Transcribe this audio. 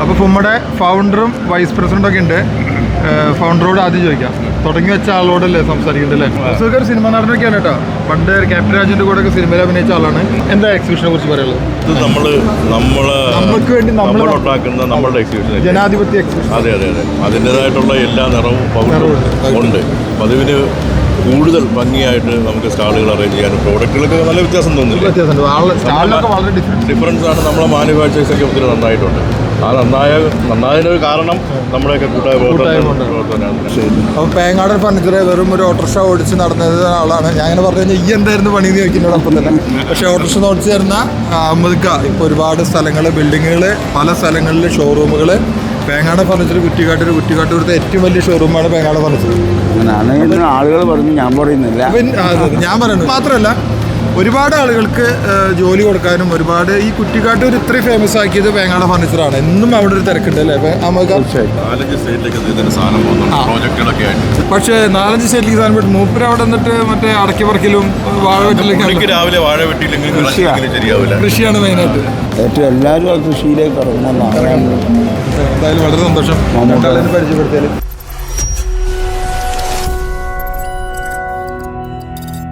അപ്പോൾ നമ്മുടെ ഫൗണ്ടറും വൈസ് പ്രസിഡൻ്റൊക്കെ ഉണ്ട്. ഫൗണ്ടറോട് ആദ്യം ചോദിക്കാം. തുടങ്ങി വെച്ച ആളോടല്ലേ സംസാരിക്കണ്ടല്ലേ? ഒരു സിനിമ നടനൊക്കെയാണ് കേട്ടോ. പണ്ട് ക്യാപ്റ്റൻ രാജുവിൻ്റെ കൂടെ ഒക്കെ സിനിമയിൽ അഭിനയിച്ച ആളാണ്. എന്താ എക്സിബിഷനെ കുറിച്ച് പറയുള്ളത്? നമുക്ക് വേണ്ടി നമ്മളുണ്ടാക്കുന്ന നമ്മളുടെ എക്സിബിഷൻ, ജനാധിപത്യ എക്സിബിഷൻ. അതെ അതെ അതെ, അതിൻ്റെതായിട്ടുള്ള എല്ലാ നിറവും പൗഡറും ഉണ്ട്. അപ്പം അതിന് കൂടുതൽ ഭംഗിയായിട്ട് നമുക്ക് സ്റ്റാളുകൾ അറേഞ്ച് ചെയ്യാനും പ്രോഡക്റ്റുകളൊക്കെ നല്ല വ്യത്യാസം തോന്നുന്നില്ല. ഡിഫറൻസ് ആണ്. നമ്മളെ മാനുഫാക്ചേഴ്സൊക്കെ ഒത്തിരി നന്നായിട്ടുണ്ട്. ആ നന്നായതിനൊരു കാരണം നമ്മുടെയൊക്കെ കൂട്ടായ്മയാണ്. അപ്പോൾ പേങ്ങാടൻ ഫർണിച്ചർ വെറും ഒരു ഓട്ടോറിക്ഷ ഓടിച്ച് നടന്നത് ആളാണ്. ഞാൻ അങ്ങനെ പറഞ്ഞു കഴിഞ്ഞാൽ ഈ എന്തായിരുന്നു പണി എന്ന് ചോദിക്കുന്നതോട് അപ്പം തന്നെ. പക്ഷേ ഓട്ടോറിക്ഷ ഓടിച്ച് തരുന്ന അഹമ്മദ്ക്ക ഇപ്പോൾ ഒരുപാട് സ്ഥലങ്ങൾ, ബിൽഡിങ്ങുകൾ, പല സ്ഥലങ്ങളിൽ ഷോറൂമുകൾ. പേങ്ങാടൻ ഫർണിച്ചർ കുറ്റിക്കാട്ടൂരത്തെ ഏറ്റവും വലിയ ഷോറൂമാണ് പേങ്ങാടൻ ഫർണിച്ചർ. ആളുകൾ പറഞ്ഞു, ഞാൻ പറയുന്നില്ല. ഞാൻ പറയുന്നത് മാത്രമല്ല, ഒരുപാട് ആളുകൾക്ക് ജോലി കൊടുക്കാനും ഒരുപാട് ഈ കുറ്റിക്കാട്ടൂർ ഇത്രയും ഫേമസ് ആക്കിയത് പേങ്ങാടൻ ഫർണിച്ചറാണ്. എന്നും അവിടെ ഒരു തിരക്കുണ്ട് അല്ലേ? പക്ഷേ 4-5 സ്റ്റേറ്റിലേക്ക് സാധനം വിട്ടു. മൂപ്പര് അവിടെ നിന്നിട്ട് മറ്റേ അടക്കി പറക്കലും വാഴ വെട്ടിലേക്ക് രാവിലെ വാഴ വെട്ടിയില്ലെങ്കിൽ കൃഷിയാണ് മെയിനായിട്ട്. ഏറ്റവും എല്ലാവരും കൃഷിയിലേക്ക് ഇറങ്ങുന്നതാണ്. എന്തായാലും വളരെ സന്തോഷം പരിചയപ്പെടുത്തിയാലും.